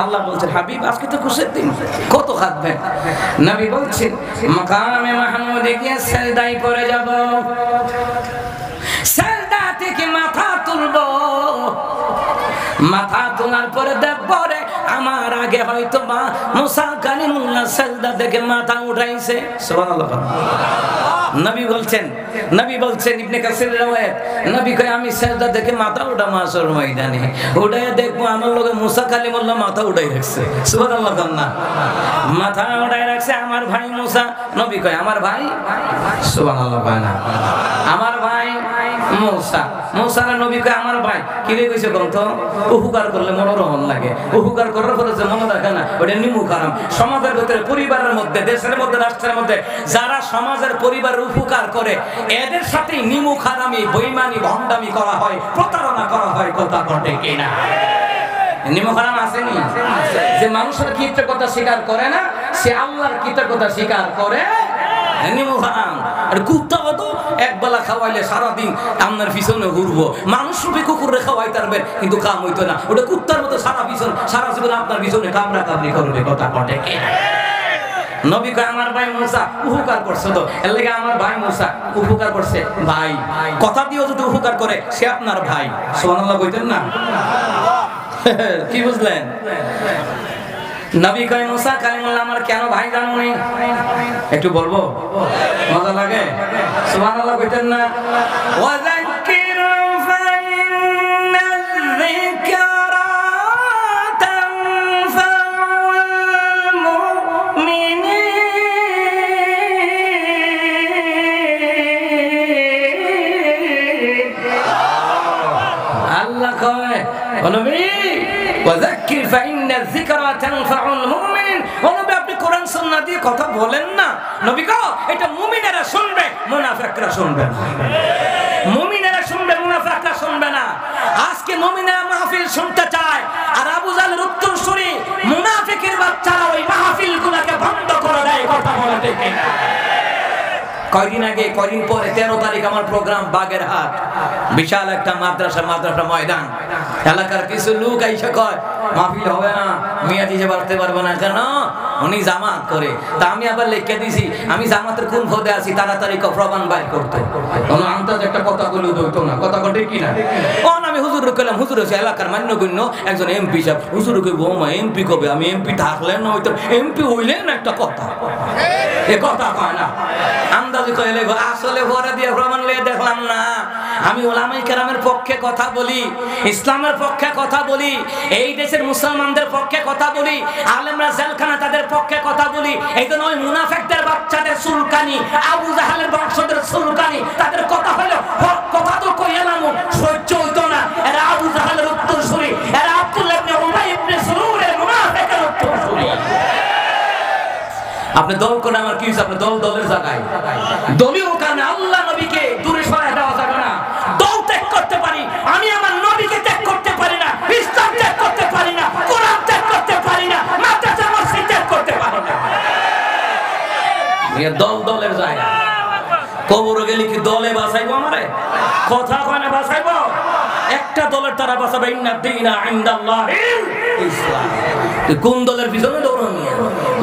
আল্লাহ বলছেন হাবিব আজকে তো খুশির দিন কত কাঁদবেন নবী বলছেন মাকামে মাহমুদে গিয়ে সিজদায় পড়ে যাব সিজদা থেকে মাথা তুলবো মাথা তোলার পরে দেখবো রে আমার আগে হয়তো বা মুসা কালিমুল্লাহ সিজদা থেকে মাথা উঠাইছে সুবহানাল্লাহ নবী বলছেন ইবনে কাসির riwayat নবী কয় আমি সিজদা থেকে মাথা উঠা মাসর ময়দানে উঠায় দেখবো আমার লগে মুসা কালিমুল্লাহ মাথা উঠাই রাখছে সুবহানাল্লাহ না মাথা উঠাই রাখছে আমার ভাই মুসা নবী কয় আমার ভাই সুবহানাল্লাহ না আমার ভাই মুসা নবী কয় আমার ভাই কি রে কইছে কোন তো উপকার করলে মনোরম লাগে উপকার করার পরে যে মনে রাখে না ওটা নিমু কারণ সমাজের ভিতরে পরিবারের মধ্যে দেশের মধ্যে রাষ্ট্রের মধ্যে যারা সমাজের পরিবারের উপকার করে এদের সাথে নিমু খারামি বেঈমানি ভণ্ডামি করা হয় প্রতারণা করা হয় কথা ঘটে কিনা নিমু খারাম আসেনি যে মানুষের কৃতজ্ঞতা স্বীকার করে না সে আল্লাহর কৃতজ্ঞতা স্বীকার করে নিমু খারাম আর কুত্তা কত একবেলা খাওয়াইলে সারাদিন আপনার পিছনে ঘুরবো মানুষ রূপে কুকুরে খাওয়াই তারবেন কিন্তু কাম হইতো না ওটা কুত্তার মতো সারা জীবন আপনার পিছনে কামড়া কামড়ি করবে কথা ঘটে কিনা নবী কয় আমার ভাই মুসা উপকার করছে তো এর লাগি আমার ভাই মুসা উপকার করছে ভাই কথা দিও যদি উপকার করে সে আপনার ভাই সুবহানাল্লাহ কইতেন না কি বুঝলেন নবী কয় মুসা কালিমুল্লাহ আমার কেন ভাই জানো নি? একটু বলবো, মজা লাগে? সুবহানাল্লাহ কইতেন না? ওয়াযাক্কির ফাইন্না যিকরা তানফাউল মুমিনিন। আল্লাহ কয় ও নবী ওয়াযাক্কির ফাইন্না যিকরা তানফাউল মুমিনিন। ও নবী আপনি কোরআন সুন্নাহ দিয়ে কথা বলেন না। নবী গো এটা মুমিনেরা শুনবে, মুনাফিকরা শুনবে না। মুমিনেরা শুনবে, মুনাফিকরা শুনবে না। আজকে মুমিনেরা মাহফিল শুনতে চায়, আর আবু জাহলের উত্তরসূরি মুনাফিকের বাচ্চারা ওই মাহফিলগুলোকে বন্ধ করে দেয়। কথা বলে ঠিক না? কয়দিন আগে, কয়দিন পরে 13 তারিখ আমার প্রোগ্রাম বাগেরহাট, বিশাল একটা মাদ্রাসা ময়দান। এলাকার কিছু লোক আইসা কয় মাহফিল হবে না, মিয়াজি যে বাড়তে পারবো না। কেন? উনি জামাত করে। তা আমি আবার লিখে দিছি আমি জামাতের কোন পদে আছি, তাড়াতাড়ি প্রমাণ বাইর করতে। কোনো আন্দাজ একটা কথা বলে দইতো না। কথা কটে কি না? আমি হুজুর কইলাম, হুজুর হচ্ছে এলাকার মান্যগণ্য একজন এমপি সাহেব। হুজুর কইব ও মা এমপি কবে? আমি এমপি থাকলে না হইতো, এমপি হইলেন একটা কথা। এ কথা কয় না, আন্দাজে কইলে আসলে ভরে দিয়ে প্রমাণ লিয়ে দেখলাম না। আমি উলামায়ে কেরামের পক্ষে কথা বলি, ইসলামের পক্ষে কথা বলি, এই দেশের মুসলমানদের পক্ষে কথা বলি, আলেমরা জেলখানা তাদের পক্ষে কথা বলি। এই জন্য ওই মুনাফিকদের বাচ্চাদের চুলকানি, আবু জাহেলের বংশধর চুলকানি, তাদের কথা হলো হক কথা তো কইলাম সহ্য হইতো না। এরা আবু জাহেলের উত্তরসূরি, এরা আব্দুল্লাহ ইবনে উবাই ইবনে সুলুলের মুনাফিকের উত্তরসূরি। আপনি দল করে আমার কি হইছে? আপনি দলের জায়গায় দলীয় কারণে আল্লাহ নবীকে দূরে সরায় দেওয়া যাবে না। দল ত্যাগ করতে পারি, আমি আমার নবীকে ত্যাগ করতে পারি না, ইসলাম ত্যাগ করতে পারি না, কোরআন ত্যাগ করতে পারি না, মাদ্রাসা মসজিদ ত্যাগ করতে পারি না। এই দলের জায়গা। কবরে গেলে কি দলে বাঁচাইবো আমারে? কথা কয় না বাঁচাইবো? একটা দলের তারা বাঁচাবে, ইন্না দীনা ইনদাল্লাহিল ইসলাম। কোন দলের পিছনে দৌড়ানি?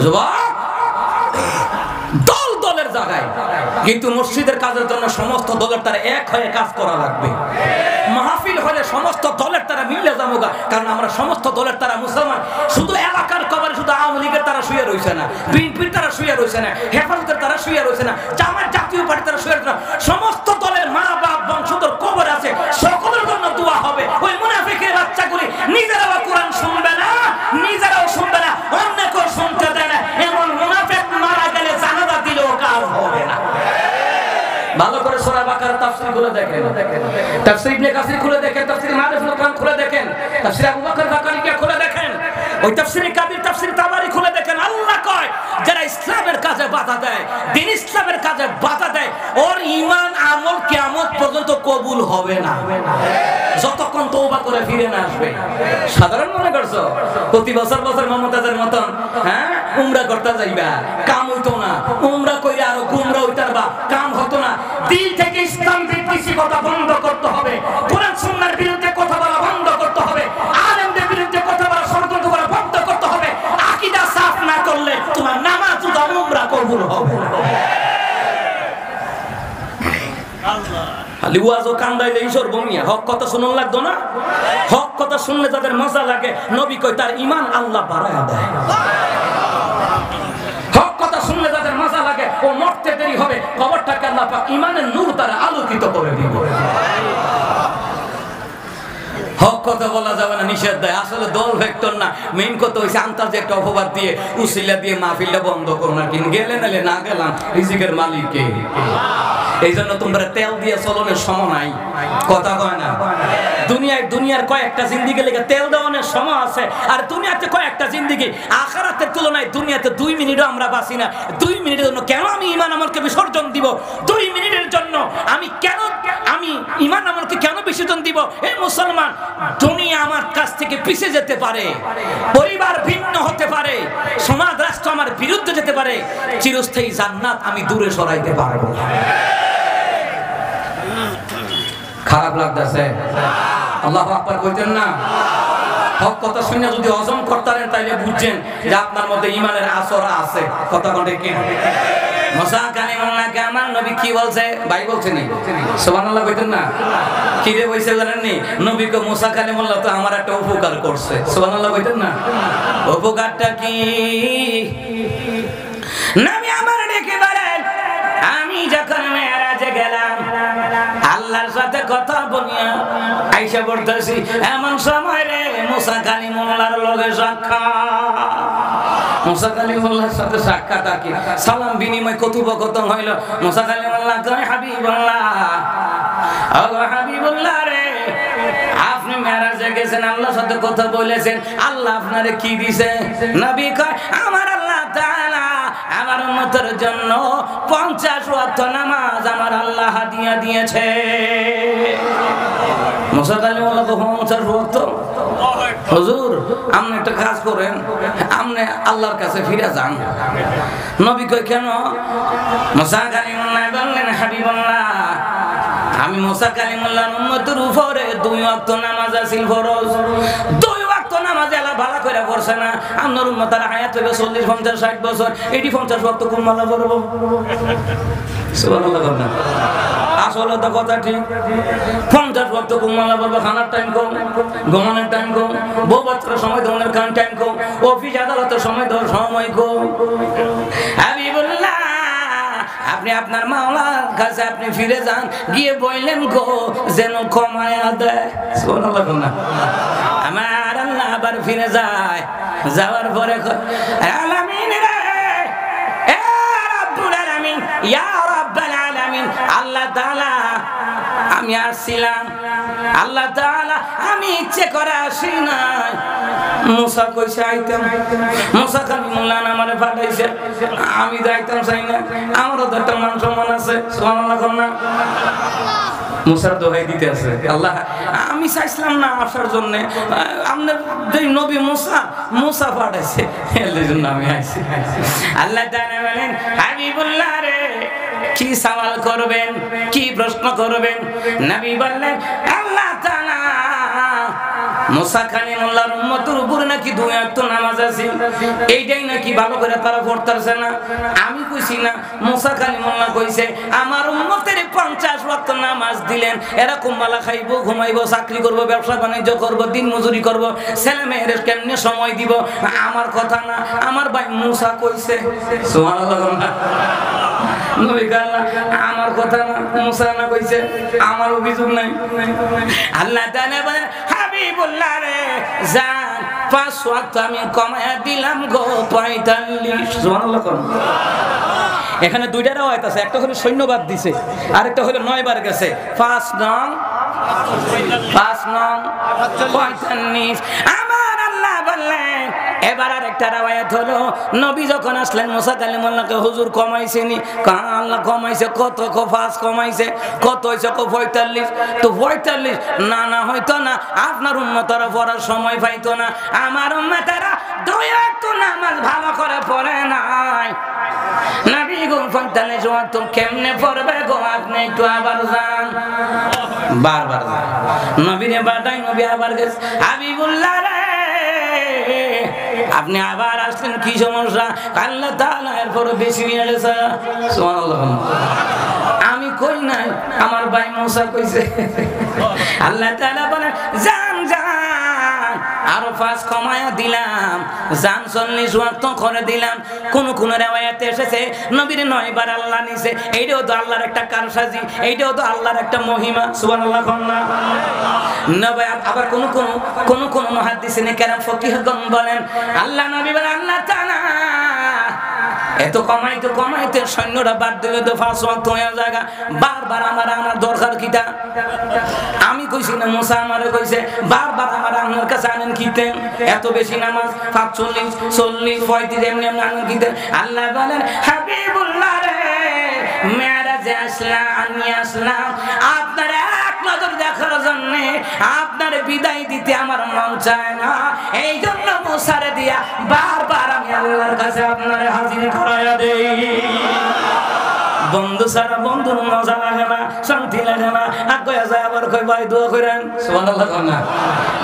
যুবক, দলের জায়গায়। কিন্তু মসজিদের কাজের জন্য সমস্ত দলের তারা এক হয়ে কাজ করা লাগবে। মাহফিল হলে সমস্ত দলের তারা মিলে যাবো, কারণ আমরা সমস্ত দলের তারা মুসলমান। শুধু এলাকার কবরে শুধু আওয়ামী লীগের তারা শুয়ে রয়েছে না, বিএনপির তারা শুয়ে রয়েছে না, হেফাজতের তারা শুয়ে রয়েছে না, জামাত জাতীয় পার্টি তারা শুয়ে রয়েছে না। সমস্ত দলের মা বাপ বংশধর কবর আছে, সকলের জন্য দোয়া হবে। ওই মুনাফিকের বাচ্চাগুলি নিজেরাও কোরআন শুনবে না, নিজেরাও শুনবে না, অন্যকেও শুনতে দেয় না। এমন মুনাফিক মারা গেলে জানাজা দিলেও কাজ হবে না। ভালো করে সূরা বাকারা তাফসীর খুলে দেখেন, তাফসীর ইবনে কাসির খুলে দেখেন, তাফসীর মারিফুল কোরআন খুলে দেখেন, তাফসীর আবু বকর বাকারিকে খুলে দেখেন, ওই তাফসীর কাবির, তাফসীর তাবারি খুলে দেখেন। আল্লাহ কয় যারা ইসলামের কাজে বাধা দেয়, দ্বীন ইসলামের কাজে বাধা দেয়, ওর ঈমান আমল কিয়ামত পর্যন্ত কবুল হবে না, যতক্ষণ তওবা করে ফিরে না আসবে। সাধারণ মনে করছো প্রতি বছর মমতাজের মতন উমরা করতে যাইবা, কাম হইতো না। উমরা কইরে আরো গুমরা হইতারবা, কাম হতো না। দিল থেকে ইসলাম বিদ্বেষী কথা বন্ধ করতে হবে, কোরআন সুন্নাহর বিরুদ্ধে কথা বলা বন্ধ করতে হবে, আলেমদের বিরুদ্ধে কথা বলা ষড়যন্ত্র করা বন্ধ করতে হবে। আকীদা সাফ না করলে তোমার নামাজ ও উমরা কবুল হবে না। লিওয়াজও কান্দাইলে ঈশ্বর বমিয়া হক কথা শুনুন লাগতো না? হক কথা শুনলে যাদের মজা লাগে, নবী কয় তার ঈমান আল্লাহ বাড়ায়া দেয়। হক কথা শুনলে যাদের মজা লাগে, ও মরতে দেরি হবে, কবরটাকে আল্লাহ পাক ঈমানের নূর দ্বারা আলোকিত করে দিবে। হক কথা বলা যাবে না, নিষেধ দেয়। আসলে দল ভেক্টর না, মেইন কথা হইছে আন্তাজে একটা অপবাদ দিয়ে উসিলা দিয়ে মাহফিলটা বন্ধ করুন। আর কিন গেলে নালে না গেলাম, রিজিকের মালিক কে? এই জন্য তোমরা তেল দিয়ে চলনের সময় নাই। কথা কয় না? দুনিয়ার কয়েকটা জিন্দিগি লেগে তেল দেওয়ানোর সময় আছে, আর দুনিয়াতে কয়েকটা জিন্দিগি। আখিরাতের তুলনায় দুনিয়াতে 2 মিনিটও আমরা বাঁচি না। 2 মিনিটের জন্য কেন আমি ঈমান আমলকে বিসর্জন দিব? 2 মিনিটের জন্য আমি ঈমান আমলকে কেন বিসর্জন দিব? এই মুসলমান, দুনিয়া আমার কাছ থেকে পিছিয়ে যেতে পারে, পরিবার ভিন্ন হতে পারে, সমাজ রাষ্ট্র আমার বিরুদ্ধে যেতে পারে, চিরস্থায়ী জান্নাত আমি দূরে সরাইতে পারবো না। খারাপ লাগতেছে? আল্লাহু আকবার কইতেন না? হক কথা শুনে যদি হজম করতেন তাইলে বুঝছেন যে আপনার মধ্যে ঈমানের আসর আছে। কথা বলে কি? মুসা কালিমুল্লাহকে আমার নবী কি বলছে ভাই বলছেন সুবহানাল্লাহ কইতেন না কি রে বলছে জানেন নি নবীকে মুসা কালিমুল্লাহ তো আমার একটা উপকার করছে সুবহানাল্লাহ কইতেন না উপকারটা কি নবী আমার ডেকে বলেন আমি যখন মেরাজে গেলাম আল্লাহর সাথে কথা বলিয়া আয়েশা বলতেছি এমন সময় রে মুসা কালিমুল্লাহর লগে সাক্ষাৎ মুসা কালিমুল্লাহর সাথে সাক্ষাৎ আর কি সালাম বিনিময় কথোপকথন হইল মুসা কালিমুল্লাহ কয় হাবিবুল্লাহ ও হাবিবুল্লাহ রে আপনি মেরাজে গেছেন আল্লাহর সাথে কথা বলেছেন আল্লাহ আপনারে কি দিয়েছে নবী কয় আমার আল্লাহ তাআলা আমার উম্মতের জন্য 50 ওয়াক্ত নামাজ আমার আল্লাহ হাদিয়া দিয়েছে মুসা কালিমুল্লাহ 50 ওয়াক্ত হুজুর আপনি একটা কাজ করেন আপনি আল্লাহর কাছে ফিরে যান নবী কই কেন মুসা কালিমুল্লাহ বললেন হাবিবুল্লাহ আমি মুসা কালিমুল্লাহর উম্মতের উপরে 2 ওয়াক্ত নামাজ আছিল ফরজ 2 ওয়াক্ত নামাজ আল্লাহ ভালো করে পড়ছে না আপনার উম্মতের হায়াত হইল 40 50 60 বছর এটি 50 ওয়াক্ত কোন মালা পড়ব সুবহানাল্লাহ না আসলে তো কথা ঠিক 50 ওয়াক্ত কোন মালা পড়ব খানার টাইম কম ঘুমানোর টাইম কম বউ বাচ্চার সময় ধরনের কান টাইম কম অফিস আদালতের সময় ধর সময় কম হাবিবুল্লাহ আপনি আপনার মাওলার কাছে আপনি ফিরে যান গিয়ে বললেন গো যেন কমায়া দেয় সুবহানাল্লাহ না আমার আল্লাহ আবার ফিরে যায় যাওয়ার পরে আলামিন রে এ রব্বুল আলামিন ইয়া রাব্বাল আলামিন আল্লাহ তাআলা আমি আসছিলাম আল্লাহ তাআলা আমি ইচ্ছে করে আসি নাই মুসা কইছে আইতাম মুসা কালিমুল্লাহ আমারে পাঠাইছে আমি যাইতাম চাই না আমারও তো একটা মান সম্মান আছে সুবহানাল্লাহ না মুসার দোহাই দিতে আছে আল্লাহ আমি চাইছিলাম না আসার জন্য আপনার যে নবী মুসা পাঠাইছে এর জন্য আমি আইছি আল্লাহ তাআলা বলেন হাবিবুল্লাহ রে কি সওয়াল করবেন কি প্রশ্ন করবেন নবী বললেন আল্লাহ তাআলা মুসা কালিমুল্লাহর উম্মতের উপর নাকি 2 ওয়াক্ত নামাজ আছে এইটাই নাকি ভালো করে তারা পড়তারছে না আমি কইছি না মুসা কালিমুল্লাহ কইছে আমার উম্মতের 50 ওয়াক্ত নামাজ দিলেন এরকম মালা খাইবো ঘুমাইবো চাকরি করব ব্যবসা বাণিজ্য করব দিন মজুরি করব ছেলে মেয়েদের কেমনে সময় দিব আমার কথা না আমার ভাই মুসা কইছে সুবহানাল্লাহ নবী আল্লাহ আমার কথা না মুসা না কইছে আমার অভিযোগ নাই আল্লাহ তাআলা বলে হাবিবুল্লাহ রে জান 5 ওয়াক্ত আমি কমায়া দিলাম গো 45 সুবহানাল্লাহ এখানে দুইটা রাওয়ায়াত আছে একটা হলো সৈন্যবাদ দিছে আরেকটা হলো 9 বার গেছে 5 নং 45 আমার আল্লাহ বললেন এবার আরেকটা রাওয়ায়াত হলো নবী যখন আসলেন মুসা কালিমুল্লাহকে হুজুর কমাইছেনি আল্লাহ কমাইছে কত 5 কমাইছে কত হইছে 45 তো 45 না হয়তো না আপনার উম্মতরা পড়ার সময় পাইতো না আমার উম্মতরা 2 ওয়াক্ত নামাজ ভালো করে পড়ে নাই নবী গো 45 ওয়াক্ত কেমনে পড়বে গো আপনি একটু আবার যান বারবার যান নবীরে বাদাই নবী আবার গেছে হাবিবুল্লাহ রে আপনি আবার আসলেন কি সমস্যা আল্লাহ তাআলা এরপর বেশি নিয়ে গেছে সুবহানাল্লাহ আমি কই নাই আমার ভাই মুসা কইছে আল্লাহ তাআলা বলে জান আরো 5 কমায়া দিলাম জান 40 ওয়াক্ত করে দিলাম কোন riwayate এসেছে নবীর 9 বার আল্লাহ নিছে এইটাও তো আল্লাহর একটা কারসাজি এইটাও তো আল্লাহর একটা মহিমা সুবহানাল্লাহ নবী আবার কোন মুহাদ্দিসিনে কেরাম ফকিহগণ বলেন আল্লাহ নবী বলেন আল্লাহ তাআলা এত কমাইতে সৈন্যরা বাদ দিলে তো 5 ওয়াক্ত হয়ে জায়গা বারবার আমার দরকার কিটা আমি কইছি না মুসা আমারে কইছে বারবার আমার কাছে আনেন কিতেন এত বেশি নামাজ 45 40 35 এমনি আনেন কিতেন আল্লাহ বলেন হাবিবুল্লাহ রে মেরাজে আসলাম আপনার এক নজর দেখার জন্য আপনার বিদায় দিতে আমার মন চায় না এই জন্য মুসারে দিয়া বারবার আমি আল্লাহর কাছে আপনারে হাজির করায়া দেই বন্ধু সারা বন্ধুর মজা লাগে না শান্তি লাগে না আগে যায় আবার কই ভাই দোয়া করেন সুবহানাল্লাহ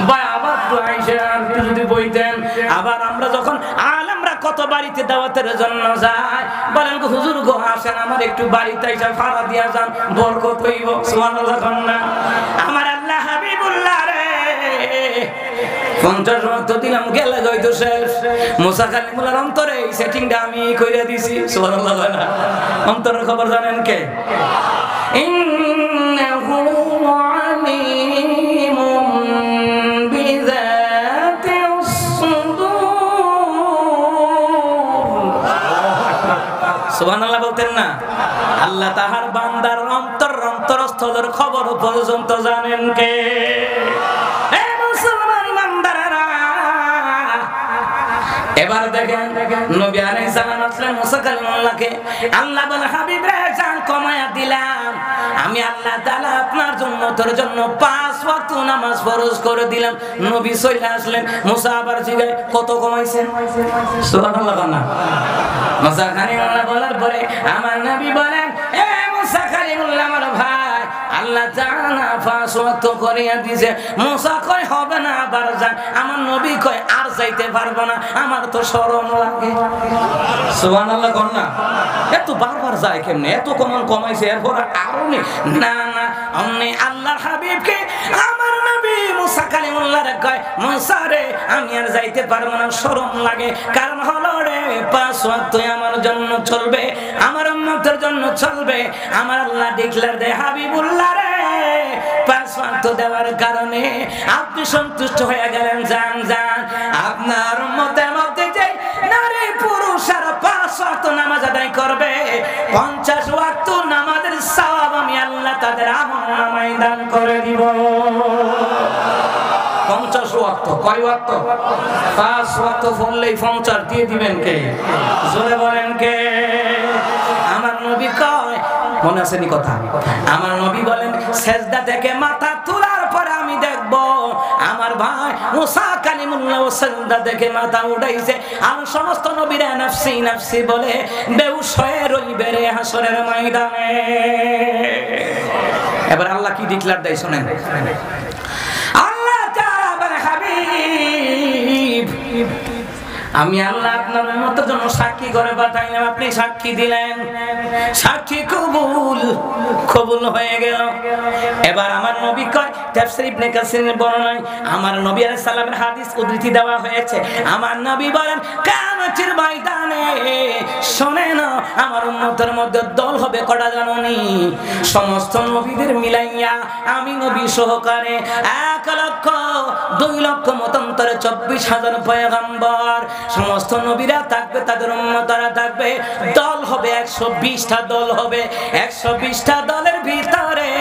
ভাই আবার তো আইসা আর যদি বইতেন আবার আমরা যখন আলেমরা কত বাড়িতে দাওয়াতের জন্য যায়, বলেন গো হুজুর গো আসেন আমার একটু বাড়িতে এসে ভাড়া দিয়া যান, বরকত হইব। সুবহানাল্লাহ না? আমার আল্লাহ হাবিবুল্লাহ রে 50 ওয়াক্ত দিলাম গেলে হয়তো শেষ। মুসা কালিমুল্লাহর অন্তরে এই সেটিংটা আমি কইরা দিছি। সুবহানাল্লাহ না? অন্তরের খবর জানেন কে? ইন্নাহু আলিমুম বিযাতিস সুদূর। সুবহানাল্লাহ বলতেন না? আল্লাহ তাহার বান্দার অন্তরস্থলের খবর পর্যন্ত জানেন কে? এবার দেখেন নবী আলাইহিস সালাম আসলেন মুসা কালিমুল্লাহকে, আল্লাহ বলে হাবিব রে জান কমায়া দিলাম, আমি আল্লাহ তাআলা আপনার জন্য তোর জন্য 5 ওয়াক্ত নামাজ ফরজ করে দিলাম। নবী চলে আসলেন, মুসা আবার জিগায় কত কমাইছেন? সুবহানাল্লাহ না? মুসা কালিমুল্লাহ বলার পরে আমার নবী বলেন, এ মুসা কালিমুল্লাহ আমার ভাই, আল্লাহ তাআলা 5 ওয়াক্ত করিয়া দিয়েছে। মুসা কয় হবে না, আবার যান। আমার নবী কয় আর যাইতে পারবো না, আমার তো শরম লাগে। সুবহানাল্লাহ কোন না? এত বারবার যায় কেমনে? এত কমাইছে এরপর আরো না না অমনি আল্লাহর হাবিবকে আমার নবী মুসা কালিমুল্লাহ রে কয়, মুসা রে আমি আর যাইতে পারবো না, শরম লাগে। কারণ হলো রে 5 ওয়াক্ত আমার জন্য চলবে, আমার উম্মতের জন্য চলবে। আমার আল্লাহ ডিক্লেয়ার দেয় হাবিবুল্লাহ রে 5 ওয়াক্ত দেওয়ার কারণে আপনি সন্তুষ্ট হয়ে গেলেন। যান যান আপনার উম্মতের মধ্যে যে নারী পুরুষ আর 5 ওয়াক্ত নামাজ আদায় করবে, 50 ওয়াক্ত নামাজের সওয়াব আমি আল্লাহ তাদের আমলনামায় দান করে দিব। 50 ওয়াক্ত কয় ওয়াক্ত? 5 ওয়াক্ত পড়লেই 50 দিয়ে দিবেন কে? জোরে বলেন কে? আমার নবী কয়, মনে আছে নি কথা? আমার নবী বলেন সেজদা থেকে মাথা তোলার পরে আমি দেখব আমার ভাই মুসা কালিমুল্লাহ সেজদা থেকে মাথা উঠাইছে, আর সমস্ত নবীরা নফসি নফসি বলে বেহুশ হয়ে রইবে রে হাসরের ময়দানে। এবার আল্লাহ কি ডিক্লেয়ার দেয় শুনেন। আল্লাহ তাআলা বলে, হাবিব আমি আল্লাহ আপনার উম্মতের জন্য সাক্ষী করে পাঠাইলাম, আপনি সাক্ষী দিলেন, সাক্ষী কবুল হয়ে গেল। এবার আমার নবী কয়, তাফসীর ইবনে কাসিরের বর্ণনায় আমার নবী আলাইহিস সালামের হাদিস উদ্ধৃতি দেওয়া হয়েছে। আমার নবী বলেন কিয়ামতের ময়দানে শুনেন আমার উম্মতের মধ্যে দল হবে কটা জানেননি? সমস্ত নবীদের মিলাইয়া আমি নবী সহকারে 1 লক্ষ 2 লক্ষ মতান্তরে 24,000 পয়গম্বর, সমস্ত নবীরা থাকবে, তাদের উম্মতরা থাকবে। দল হবে 120টা দল হবে। 120টা দলের ভিতরে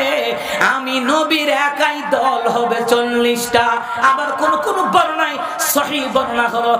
আমি নবীর একাই দল হবে 40টা। আবার কোন বর্ণনায় সহিহ বর্ণনা হলো